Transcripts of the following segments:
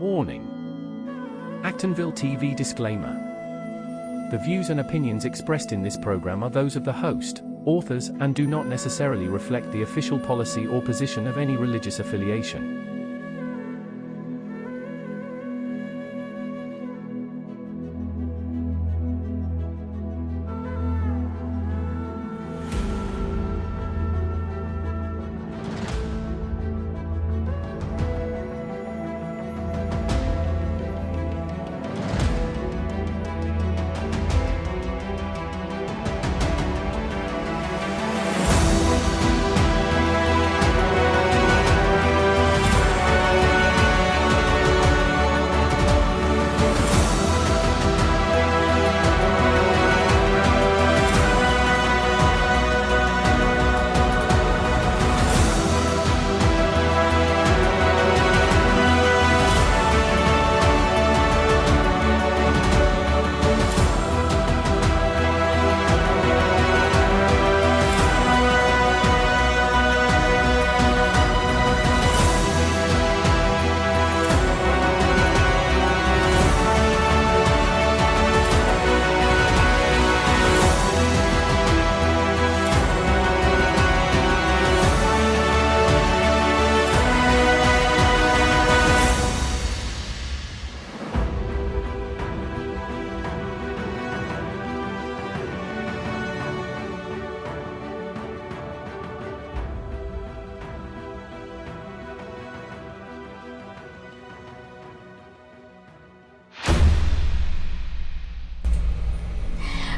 Warning. Actonville TV disclaimer. The views and opinions expressed in this program are those of the host, authors, and do not necessarily reflect the official policy or position of any religious affiliation.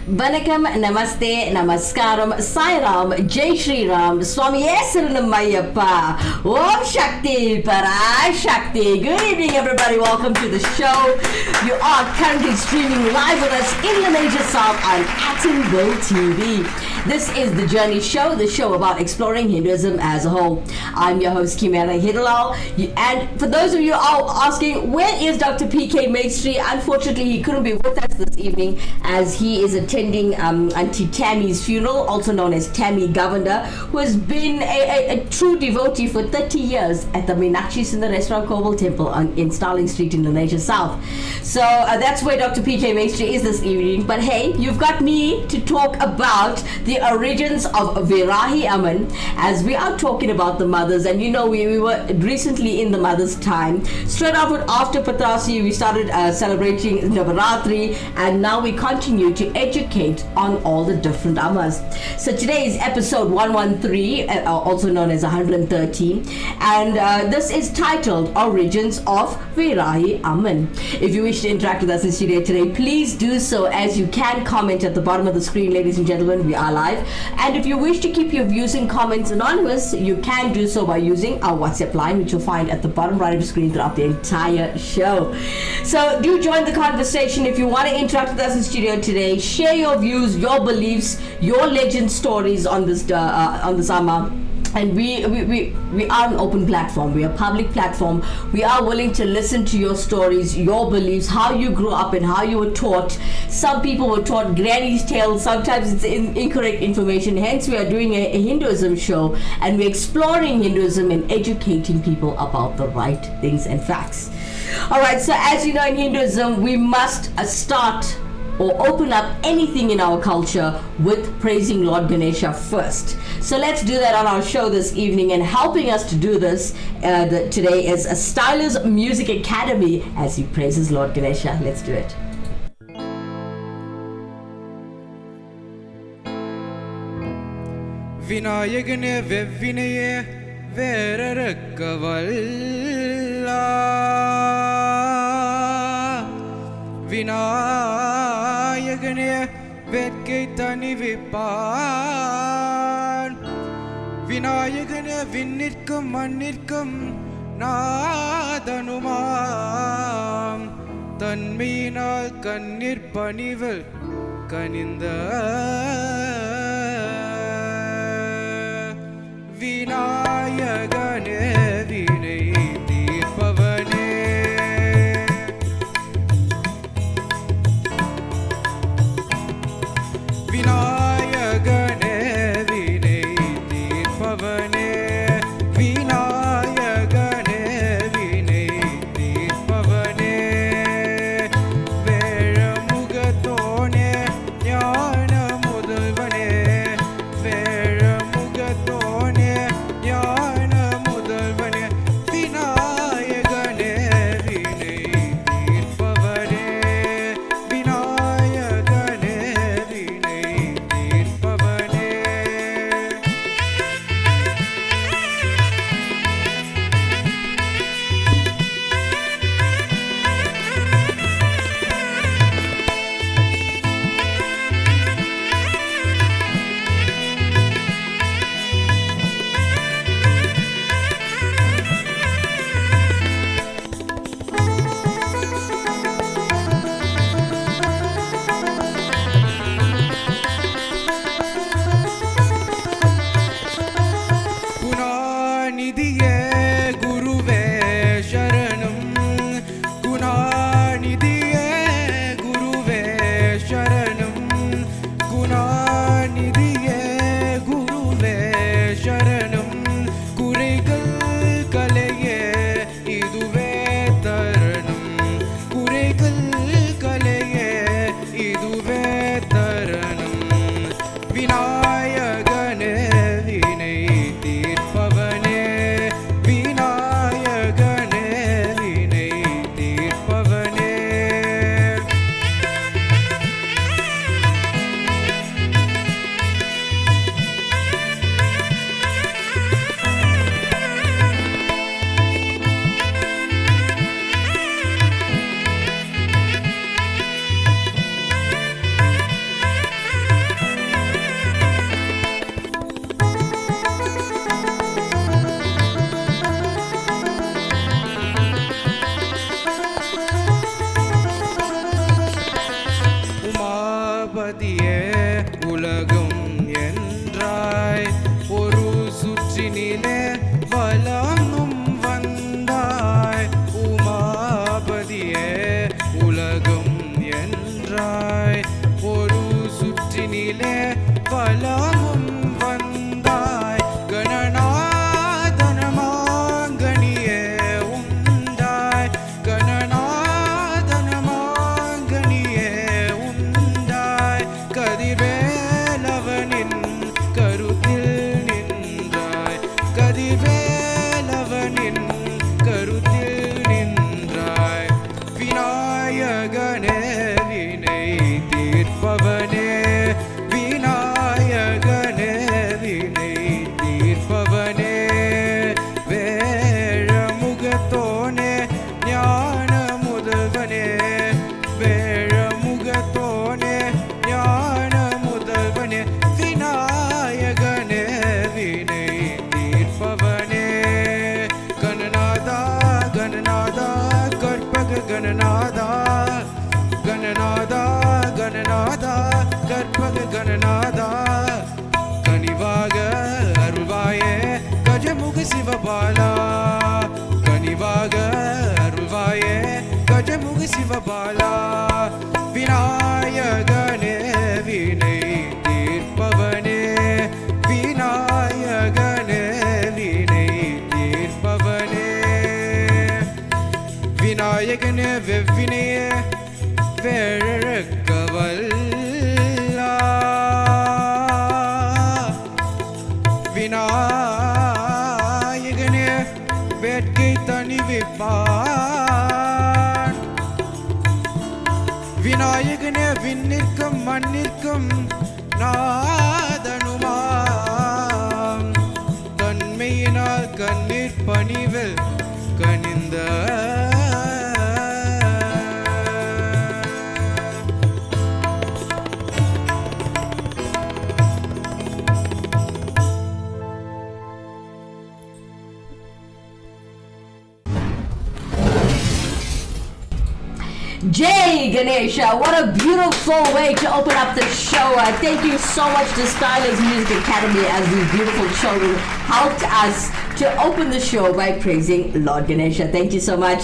Vanakkam, Namaste, Namaskaram, Sai Ram, Jai Shri Ram, Swami Saranam Om Shakti, Para Shakti. Good evening, everybody. Welcome to the show. You are currently streaming live with us in the Major South on Actonville TV. This is the Journey Show, the show about exploring Hinduism as a whole. I'm your host, Kimera, Heeralal. And for those of you all asking, where is Dr. P.K. Maestri? Unfortunately, he couldn't be with us this evening as he is attending Auntie Tammy's funeral, also known as Tammy Governor, who has been a true devotee for 30 years at the Meenakshi Sundareshwar Koval Temple in Starling Street in the Malaysia South. So that's where Dr. P.K. Maestri is this evening. But hey, you've got me to talk about the origins of Varahi Amman, as we are talking about the mothers. And you know, we were recently in the mother's time. Straight after Patrasi, we started celebrating Navaratri, and now we continue to educate on all the different Ammas. So today is episode 113, also known as 113, and this is titled Origins of Varahi Amman. If you wish to interact with us in studio today, please do so, as you can comment at the bottom of the screen, ladies and gentlemen. We are live. And if you wish to keep your views and comments anonymous, you can do so by using our WhatsApp line, which you'll find at the bottom right of the screen throughout the entire show. So do join the conversation. If you want to interact with us in studio today, share your views, your beliefs, your legend stories on this Amma. And we are an open platform. We are a public platform. We are willing to listen to your stories, your beliefs, how you grew up and how you were taught. Some people were taught granny's tales. Sometimes it's incorrect information. Hence, we are doing a Hinduism show, and we're exploring Hinduism and educating people about the right things and facts. All right. So as you know, in Hinduism, we must start or open up anything in our culture with praising Lord Ganesha first. So let's do that on our show this evening, and helping us to do this today is a Stylers Music Academy as he praises Lord Ganesha. Let's do it. Vinayagane vevvinaye verarakavalla Vinayagane vetkai tani vipan Vinayagane vinnirkum mannirkum nadanumam Tanmeenal kannir panival kaninda Vinayagane vinay deepavane Vinayagane vinay deepavane Vinayagane vinay deepavane உமாபதியே உலகம் என்றாய் ஒரு சுற்றினிலே வலமும் வந்தாய் உமாபதியே உலகம் என்றாய் ஒரு சுற்றினிலே வலமும் வந்தாய் கணநாதனமாங்கனியே உண்டாய் கணநாதனமாங்கனியே உண்டாய் கதிர்வேலவனின் கருத்தில் நின்றாய் கதிர்வேலவனின் கருத்தில் நின்றாய் விநாயகனே வினை தீர்ப்பவனே விநாயகனே வினை தீர்ப்பவனே வேழமுகத்தோனே ஞான முதல்வனே வேழமுகத்தோனே ஞான முதல்வனே விநாயகனே வினை தீர்ப்பவனே கணநாதா கணநாதா கற்பக கணநாதா கணநாதா கணநாதா கற்பக கணநாதா கனிவாக அருள்வாயே கஜமுக சிவபாலா கனிவாக அருள்வாயே கஜமுக சிவபாலா விநாயகனே வினை தீர்ப்பவனே விநாயகனே வினை தீர்ப்பவனே விநாயகனே வெவ்வினையே வேழக்கவல்லா விநாயகனே வேட்கை தணிவிப்பான் விநாயகனே விண்ணிற்கும் மண்ணிற்கும் நாதனுமாம் தன்மையினால் கண்ணீர் பணிவில் கனிந்த Jai Ganesha, what a beautiful way to open up the show. Thank you so much to Stylers Music Academy as these beautiful children helped us to open the show by praising Lord Ganesha. Thank you so much.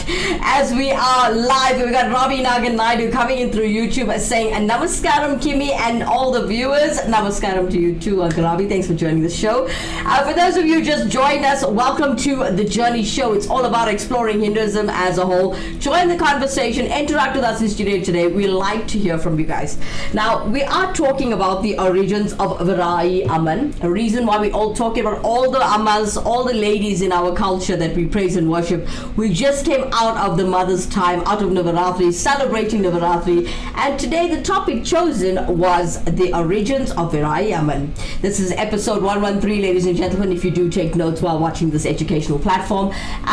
As we are live, we've got Ravi Nagan Naidu coming in through YouTube saying Namaskaram Kimi and all the viewers. Namaskaram to you too, Uncle Ravi. Thanks for joining the show. For those of you who just joined us, welcome to The Journey Show. It's all about exploring Hinduism as a whole. Join the conversation, interact with us in studio today. We like to hear from you guys. Now, we are talking about the origins of Varahi Amman, a reason why we're all talking about all the Ammans, all the ladies in our culture that we praise and worship. We just came out of the mother's time, out of Navaratri, celebrating Navaratri, and today the topic chosen was the origins of Varahi Amman. This is episode 113, ladies and gentlemen, if you do take notes while watching this educational platform.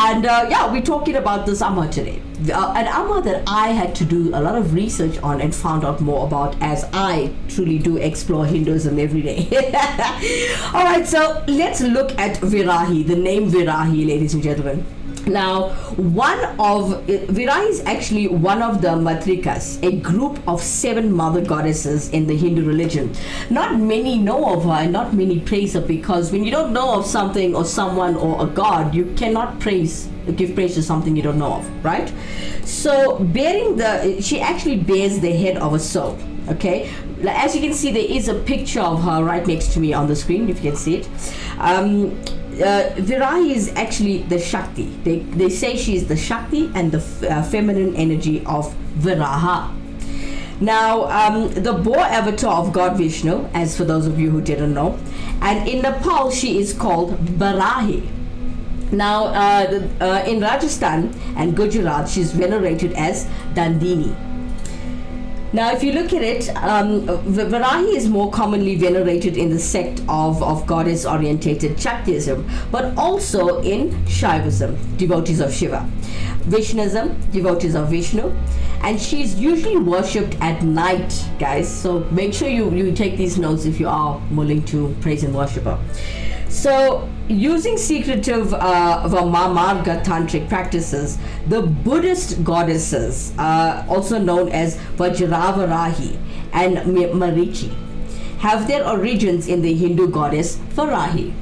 And yeah, we're talking about this Amma today. An Amma that I had to do a lot of research on and found out more about, as I truly do explore Hinduism every day. Alright, so let's look at Varahi, the name Varahi, ladies and gentlemen. Now, Varahi is actually one of the Matrikas, a group of 7 mother goddesses in the Hindu religion. Not many know of her and not many praise her, because when you don't know of something or someone or a god, you cannot give praise to something you don't know of, right? So she actually bears the head of a soul. Okay, as you can see, there is a picture of her right next to me on the screen, if you can see it. Varahi is actually the Shakti. They say she is the Shakti and the feminine energy of Varaha. Now, the boar avatar of God Vishnu, as for those of you who didn't know, and in Nepal she is called Varahi. Now, in Rajasthan and Gujarat, she's venerated as Dandini. Now, if you look at it, Varahi is more commonly venerated in the sect of goddess-orientated Shaktism, but also in Shaivism, devotees of Shiva, Vaishnavism, devotees of Vishnu, and she's usually worshipped at night, guys. So make sure you take these notes if you are willing to praise and worship her. So, using secretive Vamamarga tantric practices, the Buddhist goddesses, also known as Vajravarahi and Marichi have their origins in the Hindu goddess Varahi.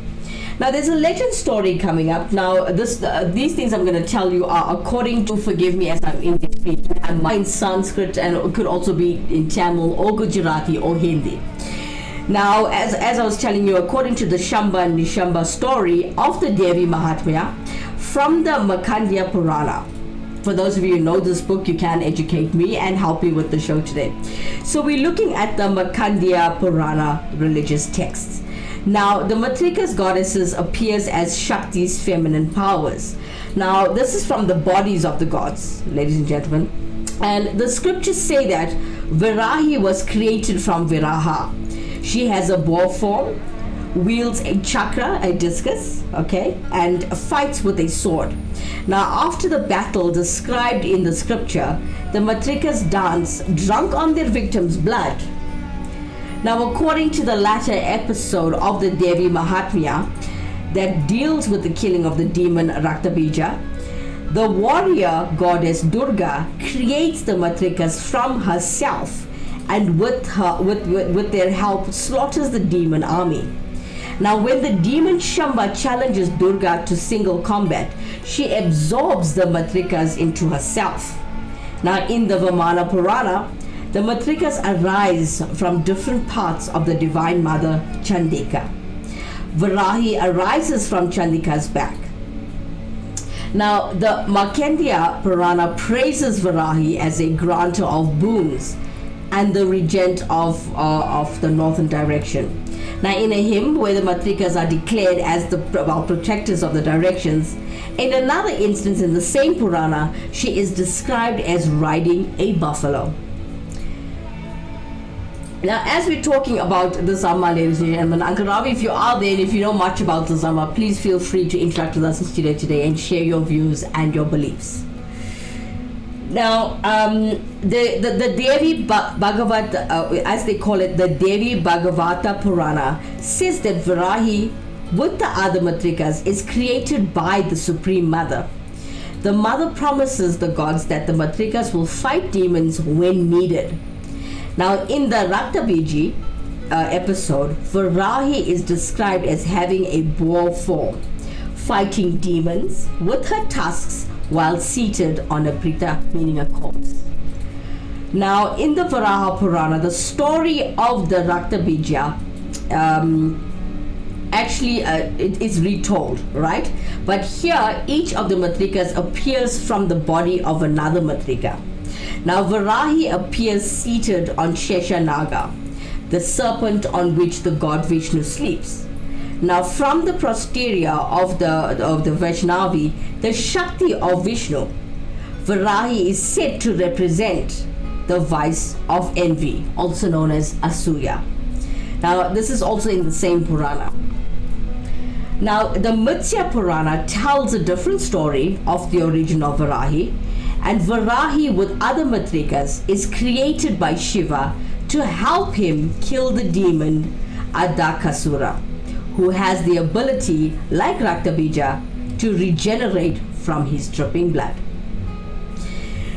Now there's a legend story coming up. Now these things I'm going to tell you are according to, forgive me as I'm in Sanskrit, and it could also be in Tamil or Gujarati or Hindi. Now as I was telling you, according to the Shamba and Nishamba story of the Devi Mahatmya from the Markandeya Purana. For those of you who know this book, you can educate me and help me with the show today. So we're looking at the Markandeya Purana religious texts. Now, the Matrika's goddesses appears as Shakti's feminine powers. Now, this is from the bodies of the gods, ladies and gentlemen. And the scriptures say that Varahi was created from Viraha. She has a boar form, wields a chakra, a discus, okay, and fights with a sword. Now, after the battle described in the scripture, the Matrikas dance drunk on their victims' blood. Now, according to the latter episode of the Devi Mahatmya that deals with the killing of the demon Raktabija, the warrior goddess Durga creates the Matrikas from herself and with their help slaughters the demon army. Now, when the demon Shamba challenges Durga to single combat, she absorbs the Matrikas into herself. Now, in the Vamana Purana, the Matrikas arise from different parts of the Divine Mother Chandika. Varahi arises from Chandika's back. Now, the Markandeya Purana praises Varahi as a grantor of boons and the regent of the northern direction. Now, in a hymn where the Matrikas are declared as the protectors of the directions, in another instance in the same Purana, she is described as riding a buffalo. Now, as we're talking about the Zama, ladies and gentlemen, Uncle Ravi, if you are there and if you know much about the Zama, please feel free to interact with us in studio today and share your views and your beliefs. Now, the Devi Bhagavat, as they call it, the Devi Bhagavata Purana, says that Varahi, with the other Matrikas, is created by the Supreme Mother. The Mother promises the gods that the Matrikas will fight demons when needed. Now, in the Raktabiji episode, Varahi is described as having a boar form, fighting demons with her tusks while seated on a prita, meaning a corpse. Now, in the Varaha Purana, the story of the Raktabija it is retold, right? But here, each of the Matrikas appears from the body of another Matrika. Now, Varahi appears seated on Sheshanaga, the serpent on which the god Vishnu sleeps. Now, from the posterior of the Vaishnavi, the Shakti of Vishnu, Varahi is said to represent the vice of envy, also known as Asuya. Now, this is also in the same Purana. Now, the Matsya Purana tells a different story of the origin of Varahi, and Varahi with other Matrikas is created by Shiva to help him kill the demon Adakasura, who has the ability, like Raktabija, to regenerate from his dripping blood.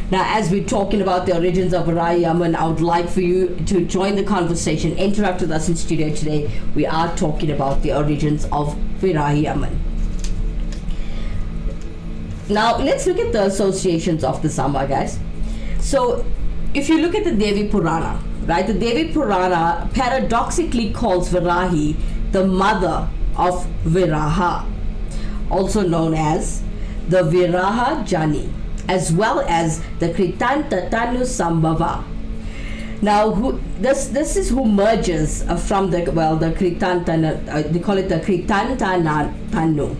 Now, as we're talking about the origins of Varahi Amman, I would like for you to join the conversation, interact with us in studio today. We are talking about the origins of Varahi Amman. Now, let's look at the associations of the Sama, guys. So, if you look at the Devi Purana, right, the Devi Purana paradoxically calls Varahi the mother of Viraha, also known as the Viraha Jani, as well as the Kritanta Tanu Sambhava. Now, this is who merges from the Kritanta, they call it the Kritanta Tanu.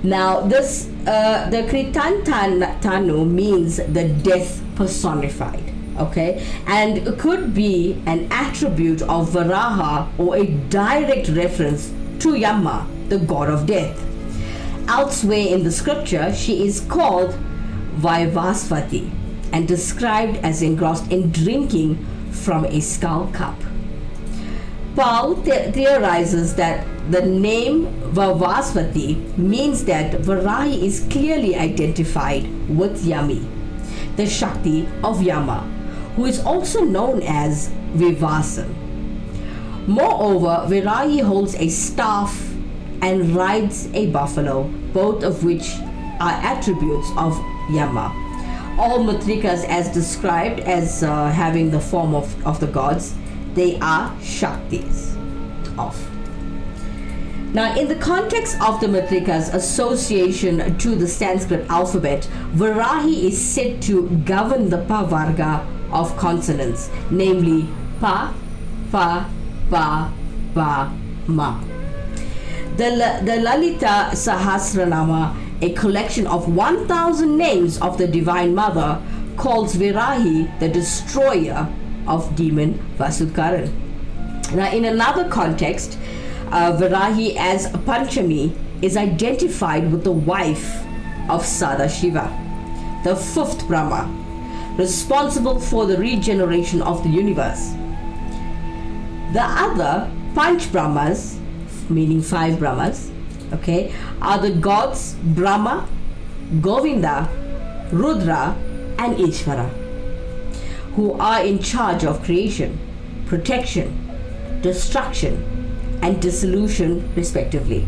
Now, this the Kritanta Tanu means the death personified, okay, and it could be an attribute of Varaha or a direct reference to Yama, the god of death. Elsewhere in the scripture, she is called Vaivasvati and described as engrossed in drinking from a skull cup. Paul theorizes that the name Vaivasvati means that Varahi is clearly identified with Yami, the Shakti of Yama, who is also known as Vivasan. Moreover, Varahi holds a staff and rides a buffalo, both of which are attributes of Yama. All Matrikas, as described as having the form of the gods, they are Shaktis of. Now, in the context of the Matrika's association to the Sanskrit alphabet, Varahi is said to govern the Pa Varga of consonants, namely Pa, Fa, Pa, Ba, Ma. The Lalita Sahasranama, a collection of 1,000 names of the Divine Mother, calls Varahi the destroyer of demon Vasukaran. Now, in another context, Varahi as Panchami is identified with the wife of Sadashiva, the fifth Brahma, responsible for the regeneration of the universe. The other Panch Brahmas, meaning 5 Brahmas, okay, are the gods Brahma, Govinda, Rudra, and Ishvara, who are in charge of creation, protection, destruction, and dissolution, respectively.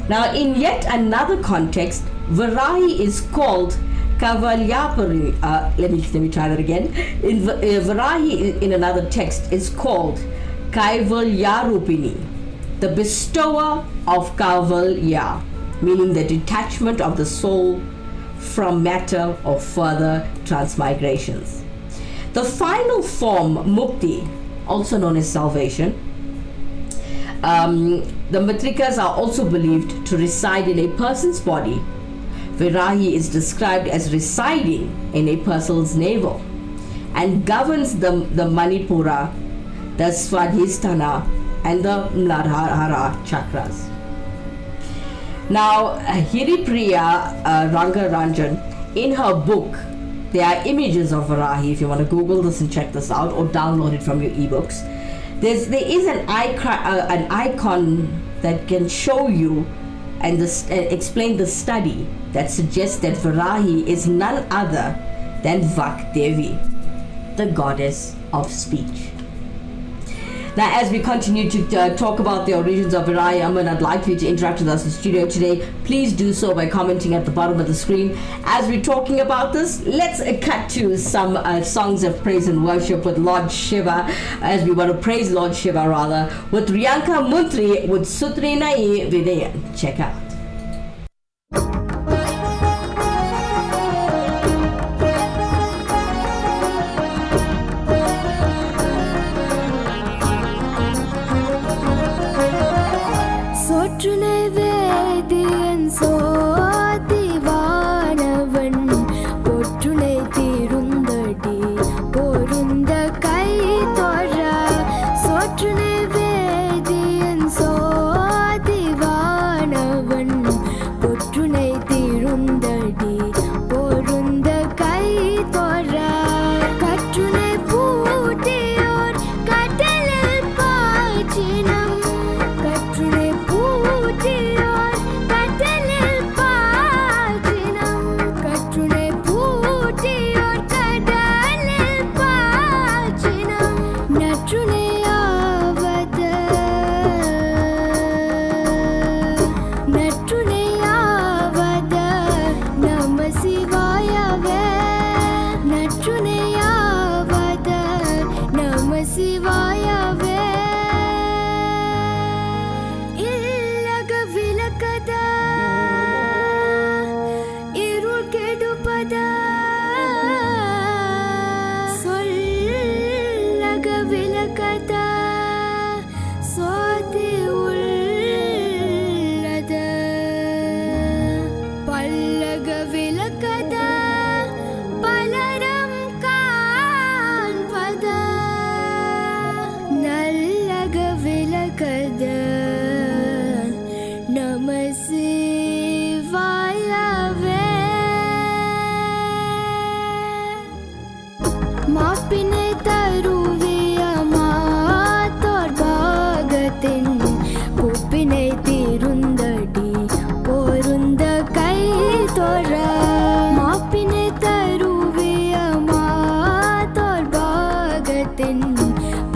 Now, in yet another context, Varahi is called Kavalyapari. Let me try that again. Varahi, in another text, is called Kaivalyarupini, the bestower of Kaivalya, meaning the detachment of the soul from matter or further transmigrations. The final form, Mukti, also known as salvation, the Matrikas are also believed to reside in a person's body. Varahi is described as residing in a person's navel and governs the Manipura, the Svadhisthana, and the Mladhara chakras. Now, Hiripriya Rangaranjan, in her book, there are images of Varahi, if you want to Google this and check this out, or download it from your ebooks. There is an icon that can show you and explain the study that suggests that Varahi is none other than Vakdevi, the goddess of speech. Now, as we continue to talk about the origins of Varahi Amman, I'd like for you to interact with us in the studio today. Please do so by commenting at the bottom of the screen. As we're talking about this, let's cut to some songs of praise and worship with Lord Shiva, as we want to praise Lord Shiva rather, with Riyanka Muntri with Sutri Nai Vidayan. Check out.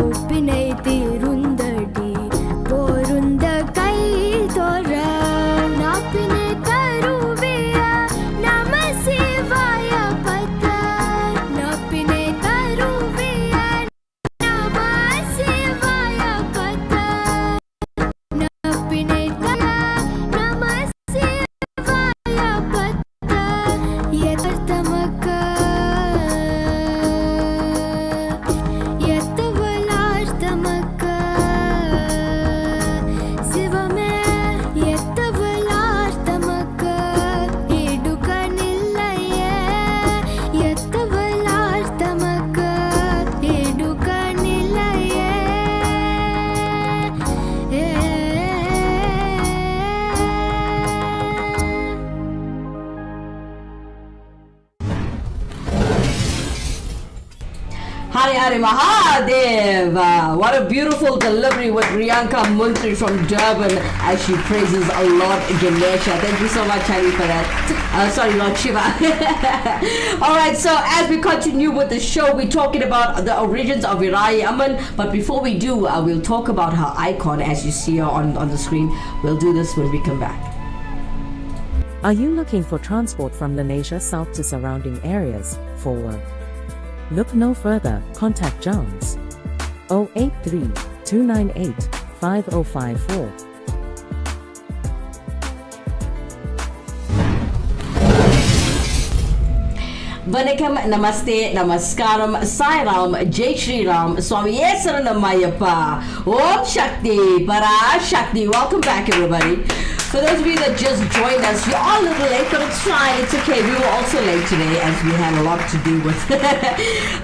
உப்பினை தீருந்தடி போருந்த கை தோற நாப்பினை தருவிய நம சிவாய பத்த நாப்பினை தருவிய நம சிவாய பத்த நாப்பினை நம சிவாய பத்த யதர்த்தமக்க எத்தவளார்த்தமக்க சிவமே எத்தவளார்த்தமக்க இடுகனில்லையே எத்தவளார்த்தமக்க இடுகனில்லையே Hari Hari Mahadev! What a beautiful delivery with Priyanka Muntri from Durban as she praises Lord Ganesha. Thank you so much, Hari, for that. Sorry, Lord Shiva. Alright, so as we continue with the show, we're talking about the origins of Varahi Amman. But before we do, we'll talk about her icon as you see her on the screen. We'll do this when we come back. Are you looking for transport from Lenasia South to surrounding areas for work? Look no further, contact Jones 083 298 5054. Vanakkam, Namaste, Namaskaram, Sai Ram, Jai Shri Ram, Swami Saranam Om Shakti, Para Shakti. Welcome back, everybody. For those of you that just joined us, you're all a little late, but it's fine. It's okay. We were also late today as we had a lot to do with.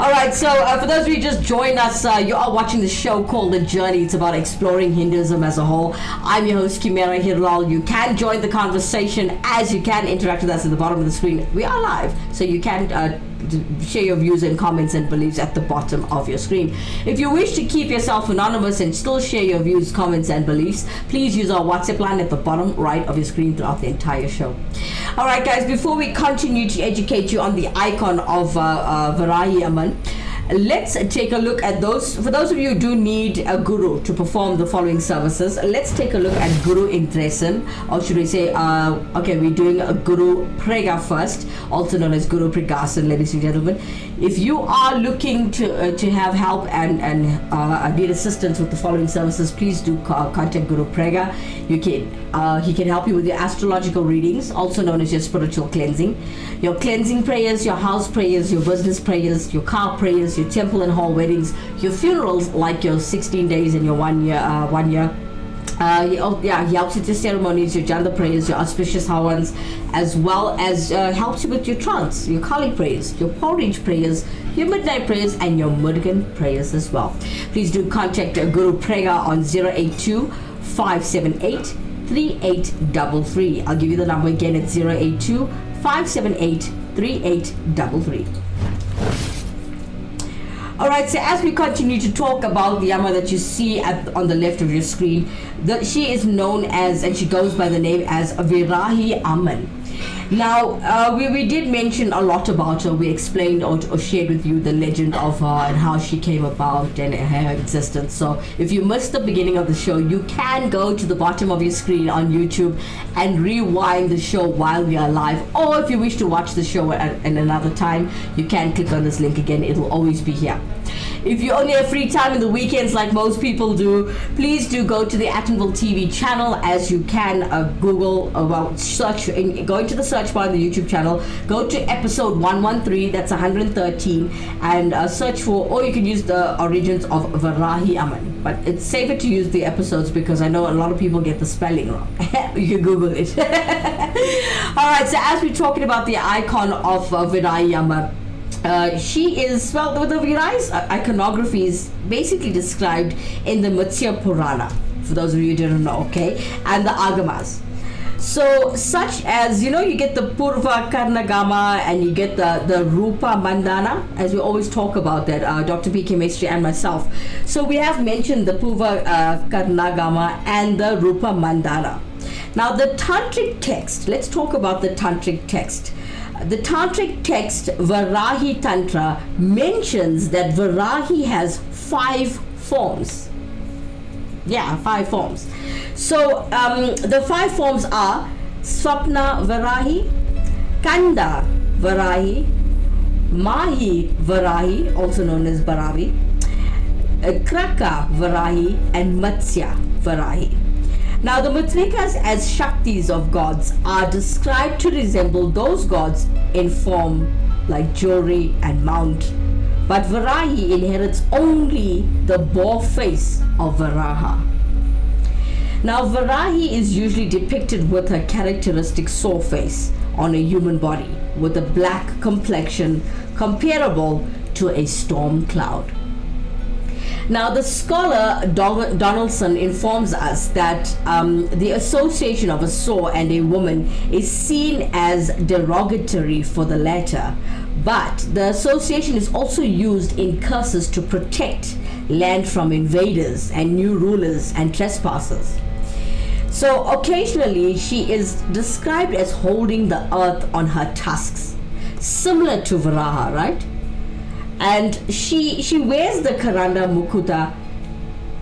Alright, so for those of you who just joined us, you are watching the show called The Journey. It's about exploring Hinduism as a whole. I'm your host, Kimera, Heeralal. You can join the conversation as you can interact with us at the bottom of the screen. We are live, so you can share your views and comments and beliefs at the bottom of your screen. If you wish to keep yourself anonymous and still share your views, comments and beliefs, please use our WhatsApp line at the bottom right of your screen throughout the entire show. Alright guys, before we continue to educate you on the icon of Varahi Amman, let's take a look at those. For those of you who do need a guru to perform the following services, let's take a look at Guru Intresam, or should we say, okay, we're doing a Guru Prega first, also known as Guru Pregasan, ladies and gentlemen. If you are looking to have help and need assistance with the following services, please do contact Guru Prega. You can he can help you with your astrological readings, also known as your spiritual cleansing, your cleansing prayers, your house prayers, your business prayers, your car prayers, your temple and hall weddings, your funerals like your 16 days and your 1 year. He helps with your ceremonies, your Janda prayers, your auspicious Hawans, as well as helps you with your trance, your Kali prayers, your porridge prayers, your midnight prayers, and your Murugan prayers as well. Please do contact Guru Prega on 082 578 3833. I'll give you the number again at 082 578 3833. Alright, so as we continue to talk about the Amma that you see on the left of your screen, she is known as, and she goes by the name as Varahi Amman. Now, we did mention a lot about her. We explained or shared with you the legend of her and how she came about and her existence. So if you missed the beginning of the show, you can go to the bottom of your screen on YouTube and rewind the show while we are live. Or if you wish to watch the show at another time, you can click on this link again. It will always be here. If you only have free time in the weekends like most people do, please do go to the Attenville TV channel, as you can Google, search, go into the search bar on the YouTube channel, go to episode 113, that's 113, and search for, or you can use the origins of Varahi Amman. But it's safer to use the episodes because I know a lot of people get the spelling wrong. You can Google it. Alright, so as we're talking about the icon of Varahi Amman, she is, well, the Virai's iconography is basically described in the Matsya Purana, for those of you who didn't know, okay, and the Agamas. So, such as, you know, you get the Purva Karnagama and you get the Rupa Mandana, as we always talk about that, Dr. P.K. Mestri and myself. So, we have mentioned the Purva Karnagama and the Rupa Mandana. Now, the Tantric text, let's talk about the Tantric text. The Tantric text, Varahi Tantra, mentions that Varahi has 5 forms. Yeah, 5 forms. So the 5 forms are Swapna Varahi, Kanda Varahi, Mahi Varahi, also known as Baravi, Kraka Varahi, and Matsya Varahi. Now the Matrikas as Shaktis of gods are described to resemble those gods in form like jewelry and mount, but Varahi inherits only the boar face of Varaha. Now Varahi is usually depicted with her characteristic sore face on a human body with a black complexion comparable to a storm cloud. Now the scholar Donaldson informs us that the association of a sore and a woman is seen as derogatory for the latter, but the association is also used in curses to protect land from invaders and new rulers and trespassers. So occasionally she is described as holding the earth on her tusks, similar to Varaha, right? And she wears the Karanda Mukuta,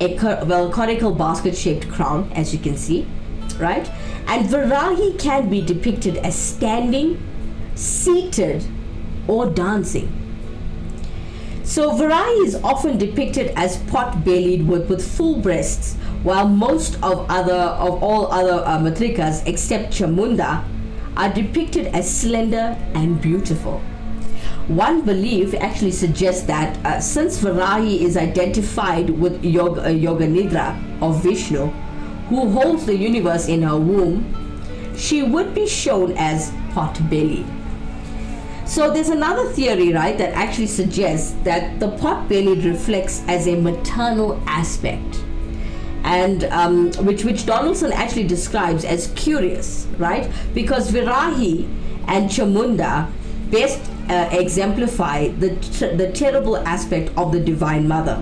a conical basket-shaped crown, as you can see, right? And Varahi can be depicted as standing, seated, or dancing. So Varahi is often depicted as pot-bellied with full breasts, while most of all other Matrikas except Chamunda are depicted as slender and beautiful. One belief actually suggests that since Varahi is identified with Yoga Nidra of Vishnu, who holds the universe in her womb, she would be shown as pot-bellied. So there's another theory, right, that actually suggests that the pot-bellied reflects as a maternal aspect, and which Donaldson actually describes as curious, right, because Varahi and Chamunda best exemplify the terrible aspect of the Divine Mother.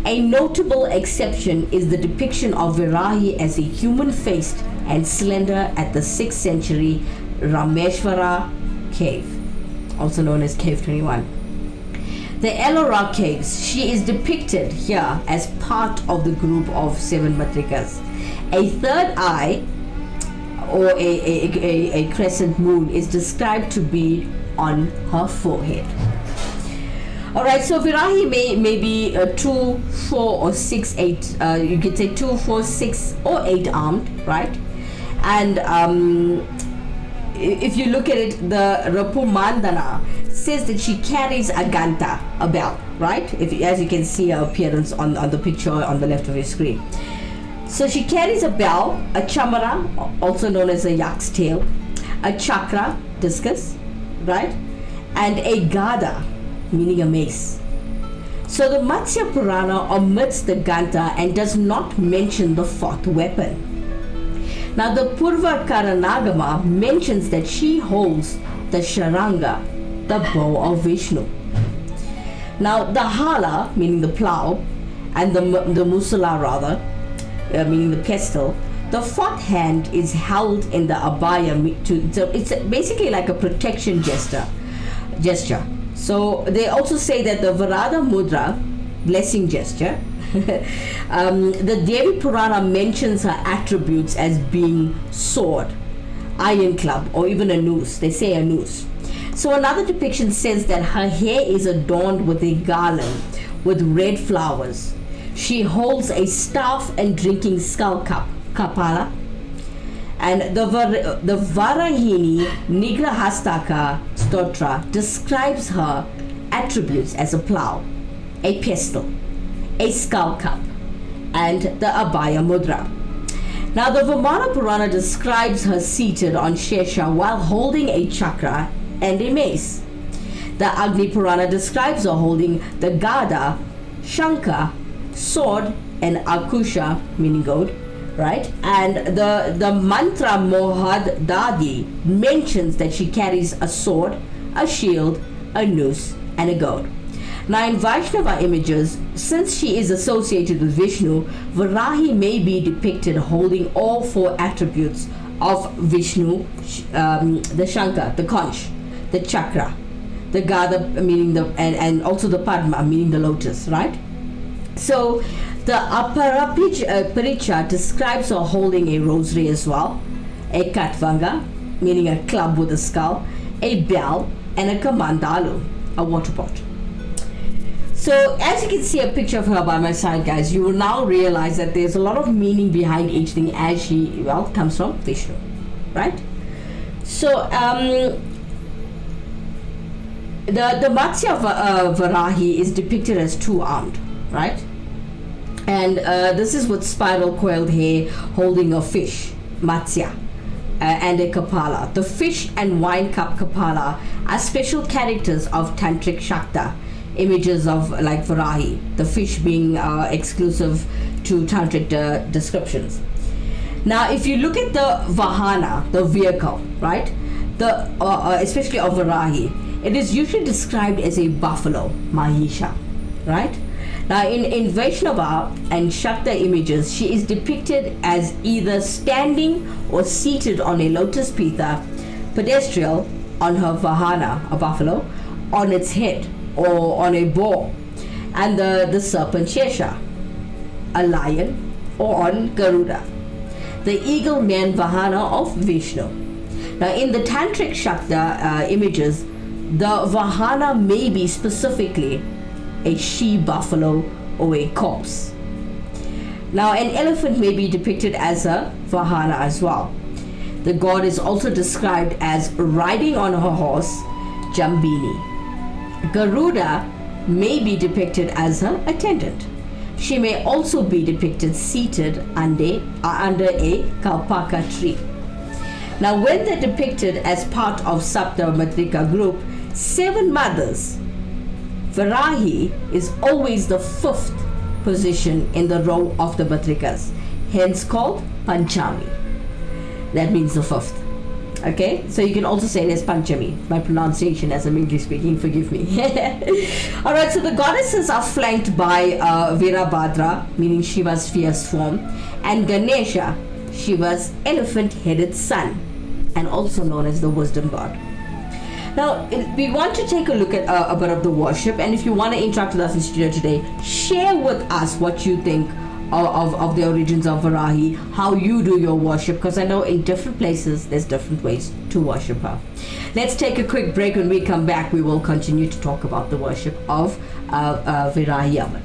A notable exception is the depiction of Varahi as a human-faced and slender at the 6th century Rameshwara cave, also known as Cave 21. The Ellora caves, she is depicted here as part of the group of 7 Matrikas. A third eye, or a crescent moon, is described to be on her forehead. Alright, so Varahi may be 2, 4, or 6, 8. You could say 2, 4, 6, or 8 armed, right? And if you look at it, the Rapu Mandana says that she carries a ganta, a bell, right? As you can see her appearance on the picture on the left of your screen. So she carries a bell, a chamara, also known as a yak's tail, a chakra, discus, right? And a gada, meaning a mace. So the Matsya Purana omits the ganta and does not mention the 4th weapon. Now the Purva Karanagama mentions that she holds the Sharanga, the bow of Vishnu. Now the Hala, meaning the plow, and the Musala rather, meaning the pestle, the 4th hand is held in the abaya. So it's basically like a protection gesture. So they also say that the Varada Mudra, blessing gesture, the Devi Purana mentions her attributes as being sword, iron club, or even a noose. They say a noose. So another depiction says that her hair is adorned with a garland with red flowers. She holds a staff and drinking skull cup, kapala. And the Varahini Nigrahastaka Stotra describes her attributes as a plow, a pestle, a skull cup, and the Abhaya Mudra. Now the Vamana Purana describes her seated on Shesha while holding a chakra and a mace. The Agni Purana describes her holding the Gada, Shanka, sword, and Akusha, meaning goad, right? And the mantra Mohad Dadi mentions that she carries a sword, a shield, a noose, and a goad. Now in Vaishnava images, since she is associated with Vishnu, Varahi may be depicted holding all 4 attributes of Vishnu, the Shankha, the conch, the chakra, the Gada, meaning and also the Padma, meaning the lotus, right? So the Paricha describes her holding a rosary as well, a katvanga, meaning a club with a skull, a bell, and a kamandalu, a water pot. So as you can see a picture of her by my side, guys, you will now realize that there's a lot of meaning behind each thing, as she, well, comes from Vishnu, right? So the Matsya Varahi is depicted as two-armed, right? And this is with spiral coiled hair holding a fish, Matsya, and a Kapala. The fish and wine cup Kapala are special characters of Tantric Shakta, images of like Varahi, the fish being exclusive to Tantric descriptions. Now, if you look at the Vahana, the vehicle, right, the especially of Varahi, it is usually described as a buffalo, Mahisha, right? Now, in Vaishnava and Shakta images, she is depicted as either standing or seated on a lotus pitha, pedestal on her Vahana, a buffalo, on its head, or on a boar, and the serpent Shesha, a lion, or on Garuda, the eagle man Vahana of Vishnu. Now, in the Tantric Shakta images, the Vahana may be specifically a she-buffalo or a corpse. Now, an elephant may be depicted as a Vahana as well. The god is also described as riding on her horse, Jambini. Garuda may be depicted as her attendant. She may also be depicted seated under a kalpaka tree. Now, when they're depicted as part of Sapta Matrika group, 7 mothers, Varahi is always the 5th position in the row of the Matrikas, hence called Panchami. That means the 5th. Okay, so you can also say it as Panchami. My pronunciation as I'm English speaking, forgive me. Alright, so the goddesses are flanked by Virabhadra, meaning Shiva's fierce form, and Ganesha, Shiva's elephant-headed son, and also known as the wisdom god. Now, we want to take a look at a bit of the worship, and if you want to interact with us in studio today, share with us what you think of the origins of Varahi, how you do your worship, because I know in different places there's different ways to worship her. Let's take a quick break. When we come back, we will continue to talk about the worship of Varahi Amman.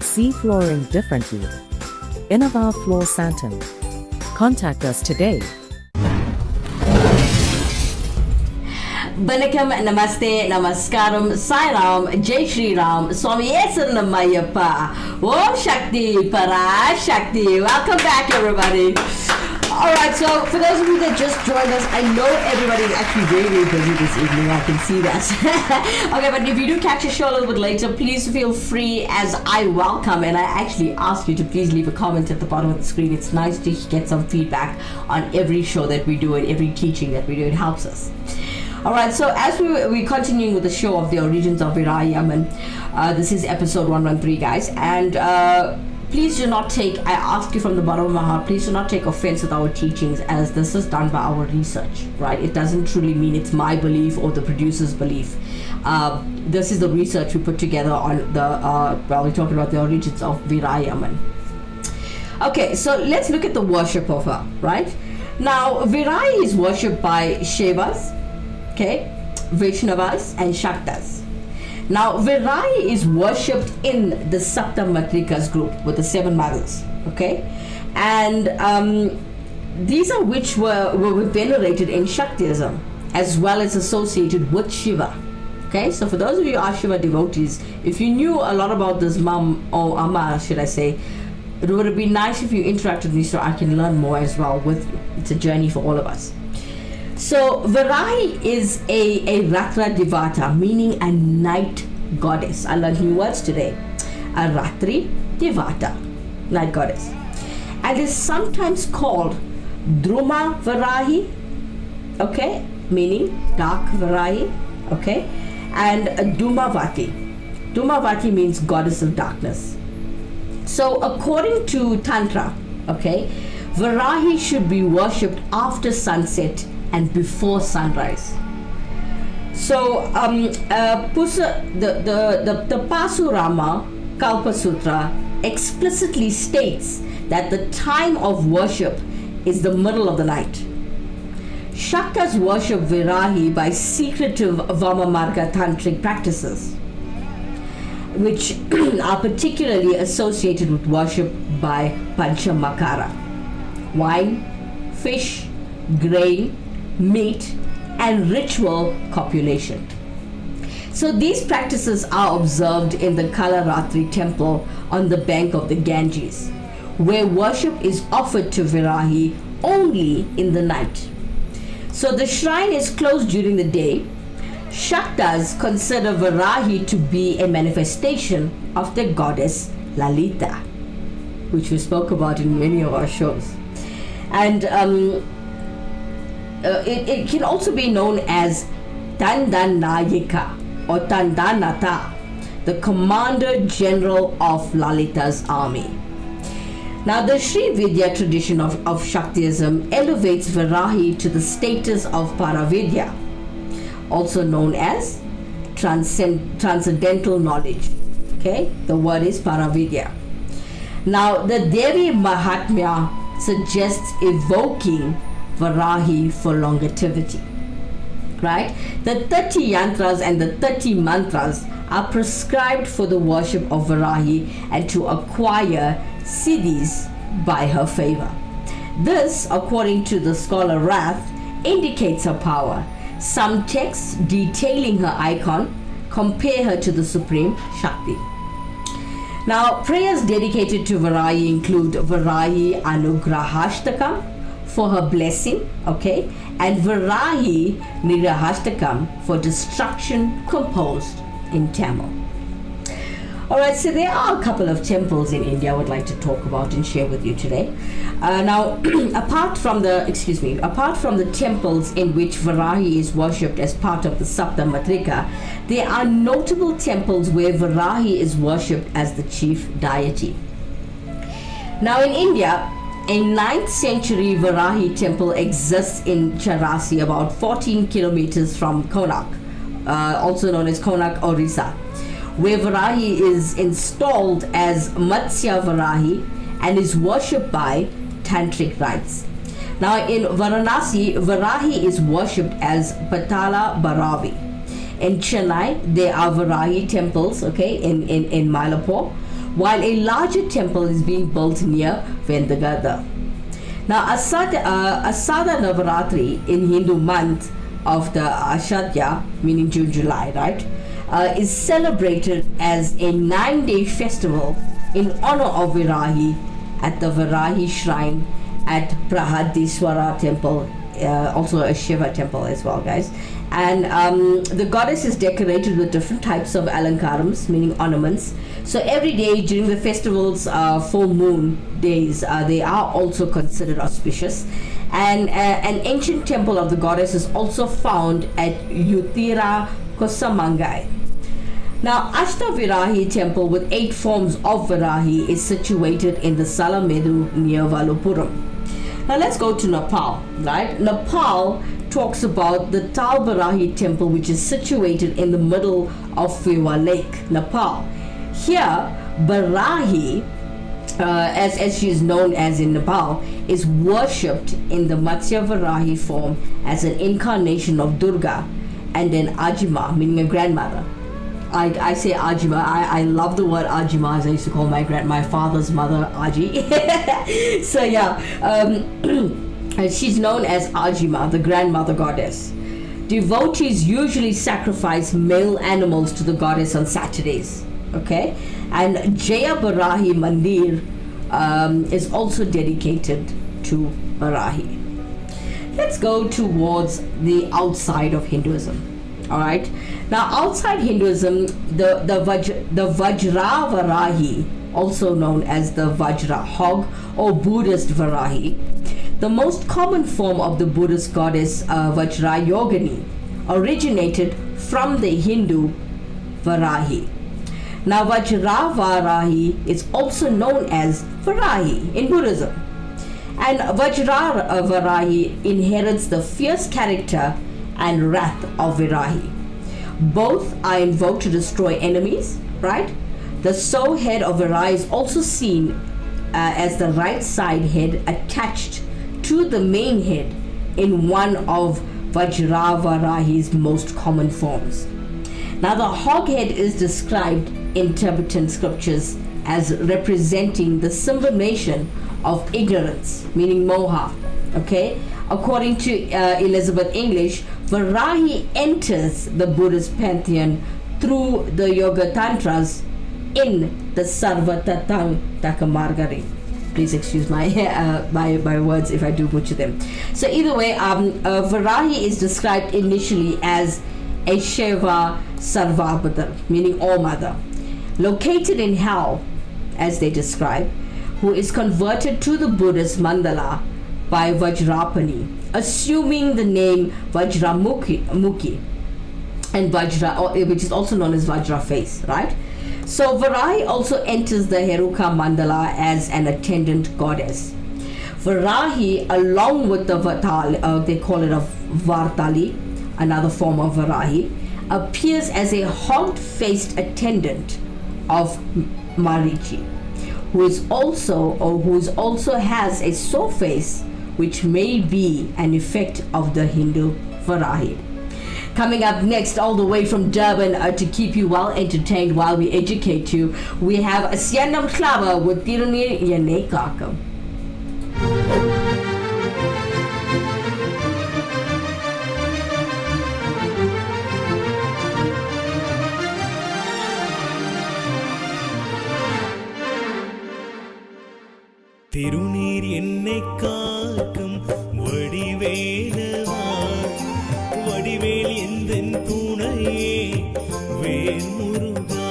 See flooring differently. Innova Floor Santan. Contact us today. Vanakkam, Namaste, Namaskaram, Sai Ram, Jai Shri Ram, Swami Saranam Om Shakti, Para Shakti. Welcome back, everybody. Alright, so for those of you that just joined us, I know everybody is actually very, very busy this evening. I can see that. Okay, but if you do catch a show a little bit later, please feel free, as I welcome and I actually ask you to please leave a comment at the bottom of the screen. It's nice to get some feedback on every show that we do and every teaching that we do. It helps us. Alright, so as we're continuing with the show of the origins of Varahi Amman, this is episode 113, guys, and please do not take, I ask you from the bottom of my heart, please do not take offense with our teachings, as this is done by our research, right? It doesn't truly mean it's my belief or the producer's belief. This is the research we put together on the, we're talking about the origins of Varahi Amman. Okay, so let's look at the worship of her, right? Now, Varahi is worshipped by Shaivas, okay, Vaishnavas and Shaktas. Now, Varahi is worshipped in the Sapta Matrikas group with the 7 mothers, okay? And these are which were venerated in Shaktism, as well as associated with Shiva, okay? So for those of you who are Shiva devotees, if you knew a lot about this mom, or Amma, should I say, it would have been nice if you interacted with me so I can learn more as well with you. It's a journey for all of us. So Varahi is a Ratra Devata, meaning a night goddess. I learned new words today. A Ratri Devata, night goddess, and is sometimes called Druma Varahi, okay, meaning dark Varahi, okay, and Dhumavati. Dhumavati means goddess of darkness. So according to Tantra, okay, Varahi should be worshipped after sunset and before sunrise. So the Pasurama Kalpa Sutra explicitly states that the time of worship is the middle of the night. Shaktas worship Varahi by secretive Vamamarga tantric practices, which are particularly associated with worship by Panchamakara: wine, fish, grain, meat, and ritual copulation. So these practices are observed in the Kalaratri temple on the bank of the Ganges, where worship is offered to Varahi only in the night. So the shrine is closed during the day. Shaktas consider Varahi to be a manifestation of the goddess Lalita, which we spoke about in many of our shows. And it can also be known as Dandanayika or Dandanata, the commander general of Lalita's army. Now, the Sri Vidya tradition of Shaktism elevates Varahi to the status of Paravidya, also known as transcendental knowledge. Okay, the word is Paravidya. Now, the Devi Mahatmya suggests evoking Varahi for longevity. Right? The 30 yantras and the 30 mantras are prescribed for the worship of Varahi and to acquire siddhis by her favor. This, according to the scholar Rath, indicates her power. Some texts detailing her icon compare her to the Supreme Shakti. Now, prayers dedicated to Varahi include Varahi Anugrahashtakam for her blessing, okay, and Varahi Nirahashtakam for destruction, composed in Tamil. Alright, so there are a couple of temples in India I would like to talk about and share with you today. Now, apart from the temples in which Varahi is worshipped as part of the Sapta Matrika, there are notable temples where Varahi is worshipped as the chief deity. Now, in India, a 9th century Varahi temple exists in Charasi, about 14 kilometers from Konark, also known as Konark, Orissa, where Varahi is installed as Matsya Varahi and is worshipped by tantric rites. Now, in Varanasi, Varahi is worshipped as Patala Bharavi. In Chennai, there are Varahi temples, okay, in Mylapore, while a larger temple is being built near Vendagada. Now, Asada Navaratri in Hindu month of the Ashadya, meaning June, July, right, is celebrated as a 9-day festival in honor of Varahi at the Varahi shrine at Prahadiswara temple, also a Shiva temple as well, guys. And the goddess is decorated with different types of alankarams, meaning ornaments. So every day during the festival's full moon days, they are also considered auspicious. And an ancient temple of the goddess is also found at Uttira Kosamangai. Now, Ashtavirahi temple with 8 forms of Varahi is situated in the Salamedu near Valupuram. Now let's go to Nepal, right? Nepal talks about the Talbarahi temple, which is situated in the middle of Fewa Lake, Nepal. Here, Varahi, as she is known as in Nepal, is worshipped in the Matsya Varahi form as an incarnation of Durga and an Ajima, meaning a grandmother. I say Ajima. I love the word Ajima, as I used to call my father's mother Aji. So yeah, she's known as Ajima, the grandmother goddess. Devotees usually sacrifice male animals to the goddess on Saturdays. Okay, and Jaya Varahi Mandir is also dedicated to Varahi. Let's go towards the outside of Hinduism. All right. Now, outside Hinduism, the Vajra Varahi also known as the Vajra hog or Buddhist Varahi. The most common form of the Buddhist goddess Vajrayogini originated from the Hindu Varahi. Now Vajra Varahi is also known as Varahi in Buddhism. And Vajra Varahi inherits the fierce character and wrath of Varahi. Both are invoked to destroy enemies, right? The sow head of Varahi is also seen as the right side head attached to the main head in one of Vajra Varahi's most common forms. Now the hog head is described in Tibetan scriptures as representing the sublimation of ignorance, meaning moha. Okay, according to Elizabeth English, Varahi enters the Buddhist pantheon through the Yoga Tantras in the Sarvatatang Takamargari. Please excuse my my words if I do butcher them. So either way, Varahi is described initially as a Shiva Sarvabhadra, meaning all mother, located in hell, as they describe, who is converted to the Buddhist mandala by Vajrapani, assuming the name Vajramukhi and Vajra, which is also known as Vajra face, right? So Varahi also enters the Heruka mandala as an attendant goddess. Varahi, along with the Vatal, they call it a Vartali, another form of Varahi, appears as a hog-faced attendant of Marichi, who also has a sow face, which may be an effect of the Hindu Varahi. Coming up next, all the way from Durban, to keep you well entertained while we educate you, we have Sianam Klava with Tirunir Yanekakam. திருநீர் என்னை காக்கும் வடிவேலவா, வடிவேல் எந்தன் துணையே வேல் முருகா.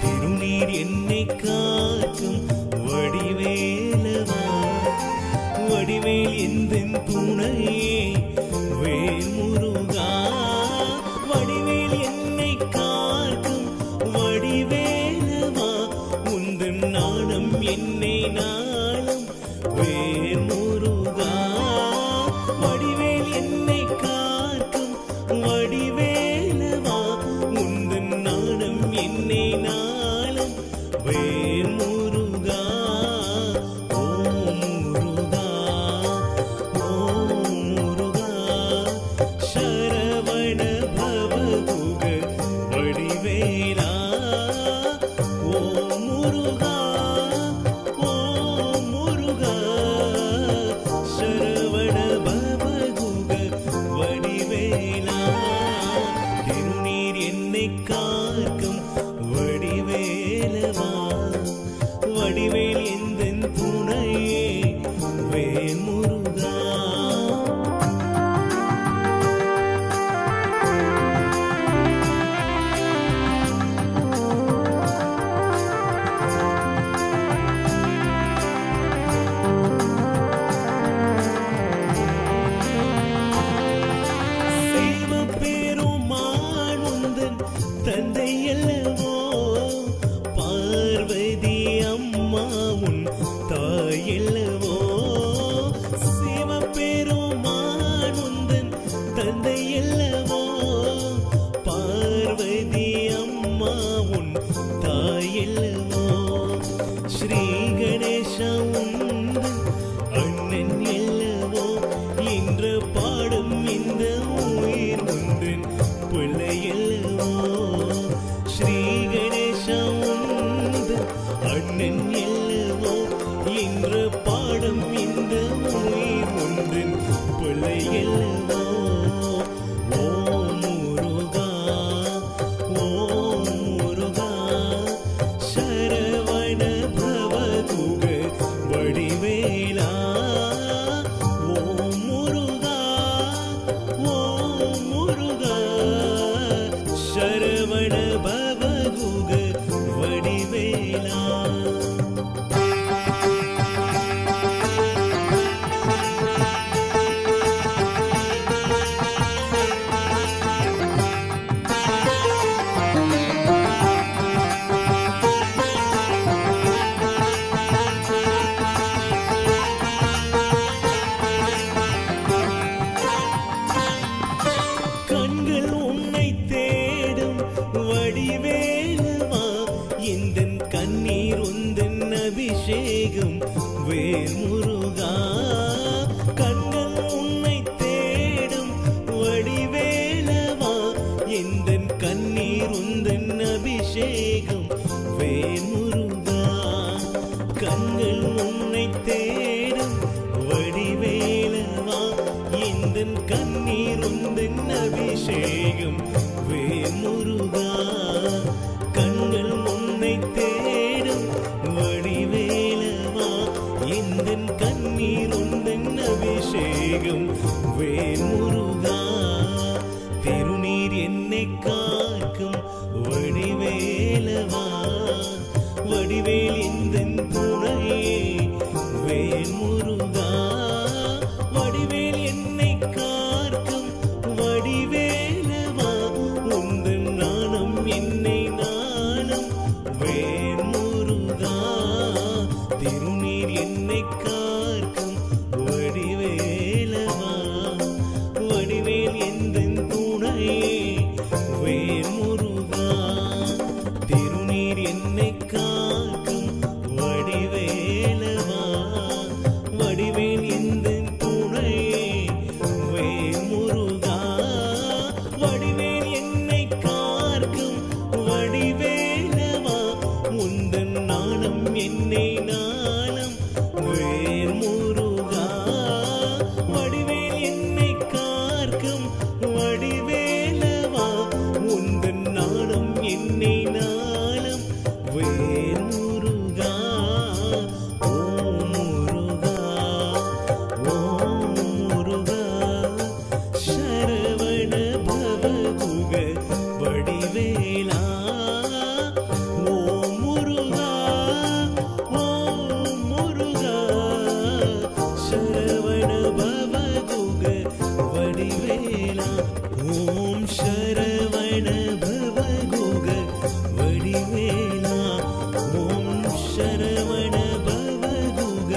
திருநீர் என்னை காக்கும் வடிவேலவா, வடிவேல் எந்தன் துணையே வேல் முருகா. வடிவேல் என்னை காக்கும் வடிவேலவா, உந்தன் நாணம் என்னை நாளும் வேல் முருகா. வடிவேல் என்னை காக்கும் வடிவேலவா, உந்தன் நாணம் என்னை நாளும் வேல் முருகா. ஓம் முருகா, ஓம் முருகா, சரவண பவகுக வடிவேலா. ஓம் முருகா, ஓம் முருகா, சரவண பவகுக வடிவேலா. திருநீர் என்னை காக்கும் வடிவேலவா, வடிவேல் எந்தன் துணையே வேல் முருகா. சிவபெருமான் உந்தன் தந்தை அல்லவோ, பார்வதி அம்மா உன் தாய் அல்லவோ. சிவபெருமான் உந்தன் தந்தை அல்லவோ, பார்வதி அம்மா உன் தாய் அல்லவோ. ஸ்ரீ கணேசா உந்தன் அண்ணன் அல்லவோ, இன்று பாடும் இந்த உயிர் உந்தன் பிள்ளை அல்லவோ. ஸ்ரீ கணேசா உந்தன் அண்ணன் அல்லவோ, இன்று பாடும் இந்த உயிர் உந்தன் பிள்ளை அல்லவோ. ஓம் முருகா, ஓம் முருகா, சரவண பவகுக வடிவேலா. ஓம் முருகா, ஓம் முருகா, சரவண பவகுக வடிவேலா. அபிஷேகம் வேல் முருகா கண்கள் உன்னை தேடும் வடிவேலவா எந்தன் கண்ணீர் உந்தன் அபிஷேகம் வேல் முருகா கண்கள் உன்னை தேடும் வடிவேலவா எந்தன் கண்ணீர் உந்தன் அபிஷேகம் வேல் முருகா கண்கள் உன்னை தேடும் வடிவேலவா எந்தன் கண்ணீர் உந்தன் அபிஷேகம் வேல் முருகா திருநீர் என்னை காக்கும் வடிவேலவா வடிவேல் எந்தன் துணையே வேல் முருகா வடிவேல் என்னை காக்கும் வடிவேலவா உந்தன் நாணம் என்னை நாளும் வேல் முருகா திருநீர் என்னை காக்கும் வடிவேலவா வடிவேல் எந்தன் துணையே வேல் முருகா திருநீர் என்னை காக்கும் வடிவேலவா வடிவேல் எந்தன் துணையே வேல் முருகா வடிவேல் என்னை காக்கும் வடிவேலவா உந்தன் நாணம் என்னை நாளும் வேல் முருகா வடிவேல் என்னை காக்கும் வடிவேலவா உந்தன் நாணம் என்னை நாளும் வேல் முருகா ஓம் முருகா ஓம் முருகா சரவண பவகுக வடிவேலா ஓம் முருகா ஓம் முருகா சரவண பவகுக வடிவேலா ஓம் சரவண பவகுக வடிவேலா ஓம் சரவண பவகுக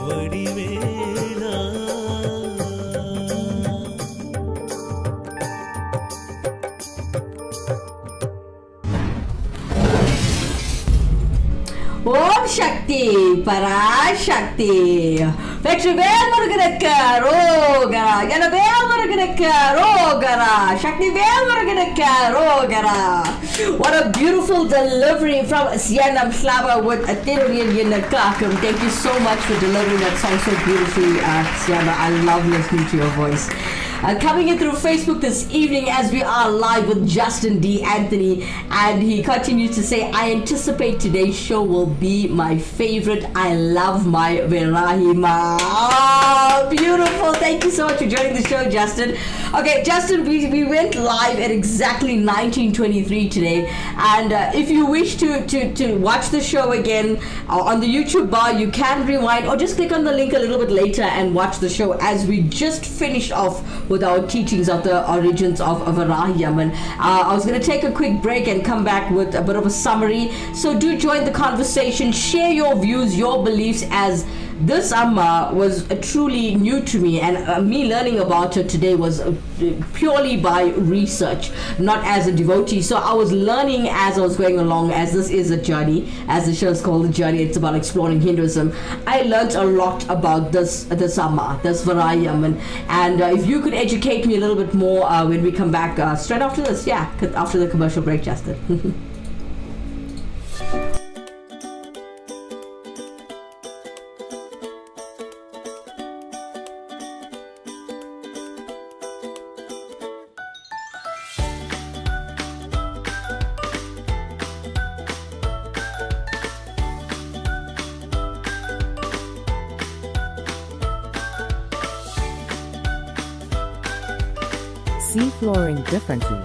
வடிவேலா ஓம் சக்தி பராசக்தி வெற்றிவேல் முருகனுக்கு ரோகரா வேல் முருகனுக்கு ரோகரா சக்தி வேல் முருகனுக்கு ரோகரா. What a beautiful delivery from Sienna Slava with a Tirunian Kakam. Thank you so much for delivering that song so beautifully, Sienna. I love listening to your voice. Coming in through Facebook this evening as we are live with Justin D. Anthony, and he continues to say, I anticipate today's show will be my favorite. I love my Varahi Amman. Oh, beautiful. Thank you so much for joining the show, Justin. Okay, Justin, we went live at exactly 19:23 today, and if you wish to watch the show again on the YouTube bar, you can rewind or just click on the link a little bit later and watch the show as we just finished off with our teachings of the origins of Varahi Amman. I was going to take a quick break and come back with a bit of a summary. So do join the conversation, share your views, your beliefs, as this Amma was truly new to me, and me learning about her today was purely by research, not as a devotee. So I was learning as I was going along, as this is a journey, as the show is called The Journey. It's about exploring Hinduism. I learned a lot about this Amma, this Varahi Amman, and if you could educate me a little bit more when we come back straight after this, after the commercial break, Justin. See flooring differently.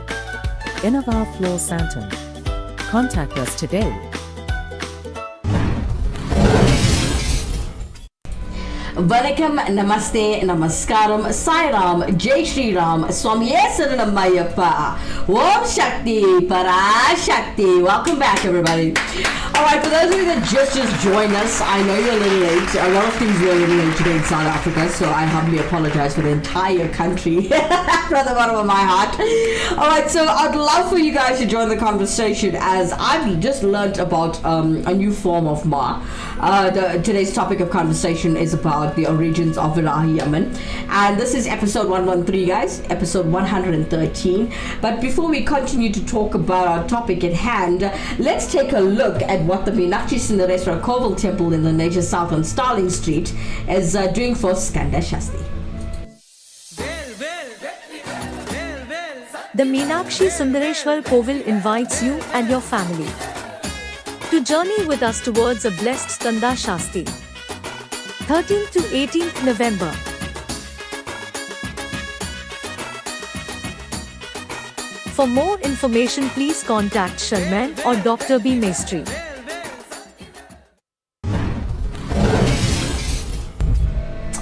Innova Floor Santon. Contact us today. Vanakkam, Namaste, Namaskaram, Sai Ram, Jai Shri Ram, Swami Saranam Om Shakti, Parashakti. Welcome back, everybody. Alright, for those of you that just joined us, I know you're a little late. A lot of things were a little late today in South Africa, so I humbly apologize for the entire country from the bottom of my heart. Alright, so I'd love for you guys to join the conversation as I've just learnt about a new form of Ma. Today's topic of conversation is about the origins of Varahi Amman, and this is episode 113, guys, episode 113. But before we continue to talk about our topic at hand, let's take a look at what the Meenakshi Sundareswara Koval Temple in the Nature South on Starling Street is doing for Skanda Shasti. The Meenakshi Sundareshwar Kovil invites you and your family to journey with us towards a blessed Skanda Shasti, 13th to 18th November. For more information, please contact Sharman or Dr. B. Maestri.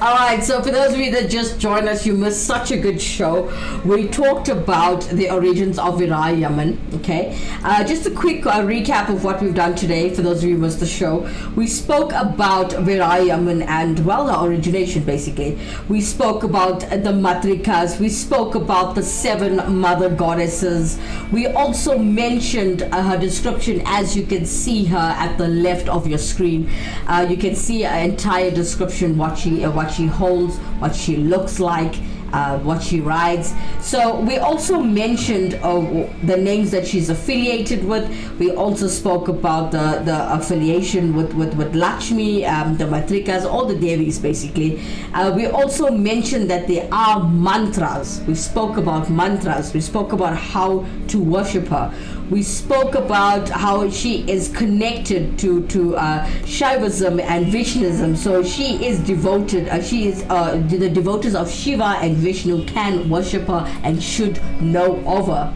Alright, so for those of you that just joined us, you missed such a good show. We talked about the origins of Varahi Amman, okay? Just a quick recap of what we've done today, for those of you who missed the show. We spoke about Varahi Amman and, well, the origination, basically. We spoke about the Matrikas. We spoke about the 7 mother goddesses. We also mentioned her description, as you can see her at the left of your screen. You can see her entire description, what she holds, what she looks like, what she rides. So we also mentioned the names that she's affiliated with. We also spoke about the affiliation with Lakshmi, the Matrikas, all the Devis basically. We also mentioned that there are mantras. We spoke about mantras. We spoke about how to worship her. We spoke about how she is connected to Shaivism and Vishnuism. So she is devoted. The devotees of Shiva and Vishnu can worship her and should know of her.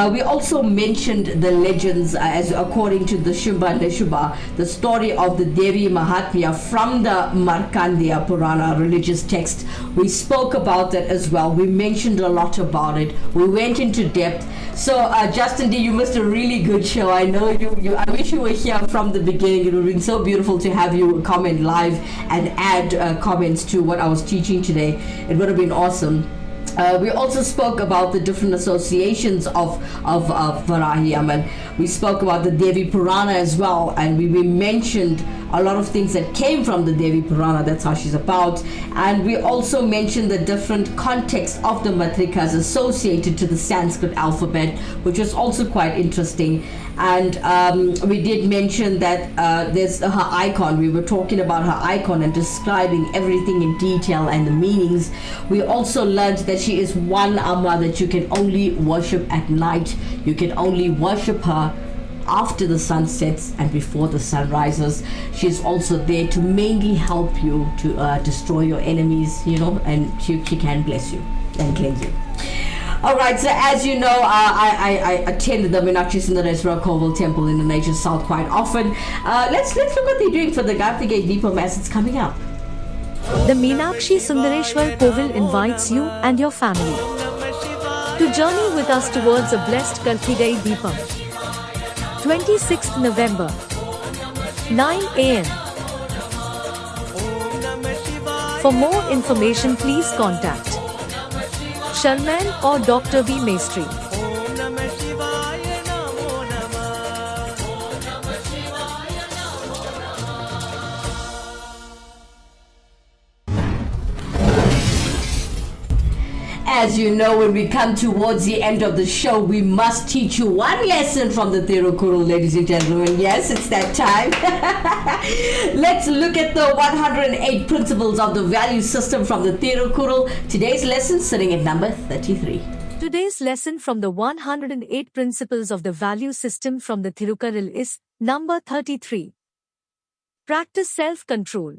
We also mentioned the legends as according to the Shubha and the Shubha, the story of the Devi Mahatmya from the Markandeya Purana religious text. We spoke about that as well. We mentioned a lot about it. We went into depth. So Justin D, you missed a really good show. I know you. I wish you were here from the beginning. It would have been so beautiful to have you comment live and add comments to what I was teaching today. It would have been awesome. We also spoke about the different associations of Varahi Amman. We spoke about the Devi Purana as well, and we mentioned a lot of things that came from the Devi Purana. That's how she's about. And we also mentioned the different context of the Matrikas associated to the Sanskrit alphabet, which was also quite interesting. And we did mention that there's her icon. We were talking about her icon and describing everything in detail and the meanings. We also learned that she is one Amma that you can only worship at night. You can only worship her after the sun sets and before the sun rises. She's also there to mainly help you to destroy your enemies, and she can bless you and cleanse you. Alright, so as you know, I attend the Meenakshi Sundareswara Koval Temple in the Nature South quite often. Let's look what they're doing for the Kartikeya Deepam as it's coming up. The Meenakshi Sundareshwar Kovil invites you and your family to journey with us towards a blessed Kartikeya Deepam, 26th November, 9 a.m. For more information, please contact Sharman or Dr. B. Maestri. As you know, when we come towards the end of the show, we must teach you one lesson from the Tirukkural, ladies and gentlemen. Yes, it's that time. Let's look at the 108 principles of the value system from the Tirukkural. Today's lesson sitting at number 33. Today's lesson from the 108 principles of the value system from the Tirukkural is number 33. Practice self-control.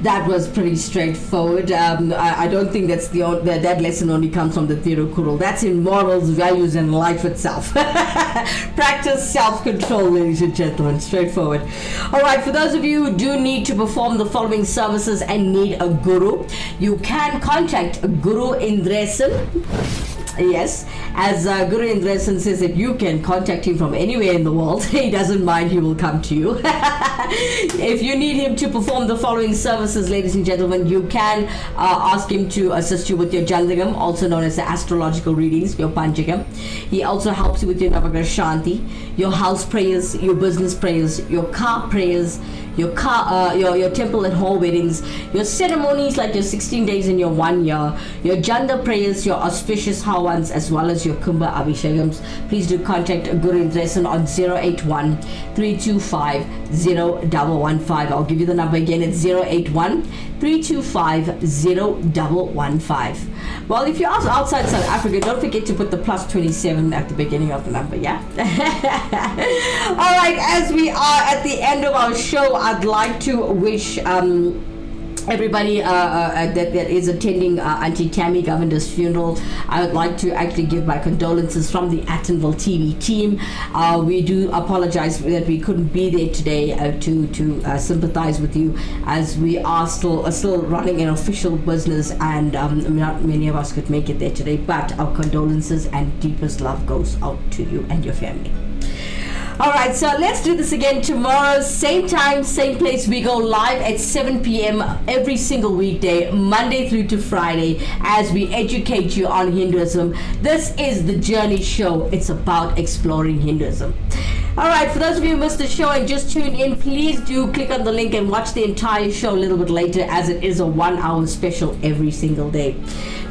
That was pretty straightforward. I don't think that's that lesson only comes from the Tirukkural. That's in morals, values, and life itself. Practice self-control, ladies and gentlemen. Straightforward. All right, for those of you who do need to perform the following services and need a guru, you can contact Guru Indresan Yes, as Guru Indresan says that you can contact him from anywhere in the world. He doesn't mind, he will come to you. If you need him to perform the following services, ladies and gentlemen, you can ask him to assist you with your Jandagam, also known as the astrological readings, your Panchagam. He also helps you with your Navagraha Shanti, your house prayers, your business prayers, your car prayers, your temple and hall weddings, your ceremonies like your 16 days and your 1 year, your Janda prayers, your auspicious Hawans, as well as your Kumbha Abhishekams. Please do contact Guru Indresan on 081 325 0115. I'll give you the number again. It's 081 325 0115. Well, if you're outside South Africa, don't forget to put the +27 at the beginning of the number, yeah? All right, as we are at the end of our show, I'd like to wish everybody that is attending Auntie Tammy Govinder's funeral. I would like to actually give my condolences from the Attenville TV team. We do apologize that we couldn't be there today to sympathize with you, as we are still running an official business, and not many of us could make it there today, but our condolences and deepest love goes out to you and your family. All right, so let's do this again tomorrow, same time, same place. We go live at 7 p.m. every single weekday, Monday through to Friday, as we educate you on Hinduism. This is the Journey Show. It's about exploring Hinduism. All right, for those of you who missed the show and just tuned in, please do click on the link and watch the entire show a little bit later, as it is a 1-hour special every single day.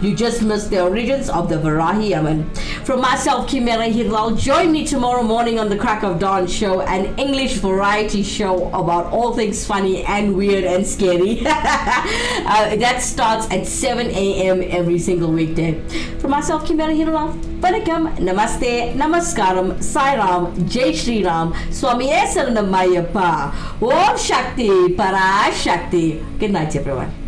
You just missed the origins of the Varahi Amman. From myself, Kimera, Heeralal, join me tomorrow morning on the Crack of Dawn show, an English variety show about all things funny and weird and scary. That starts at 7 a.m. every single weekday. From myself, Kimera, Heeralal, Vanakkam, Namaste, Namaskaram, Sai Ram, Jai Shri Ram, Swami Saranam Ayyappa, Om Shakti, Para Shakti. Good night, everyone.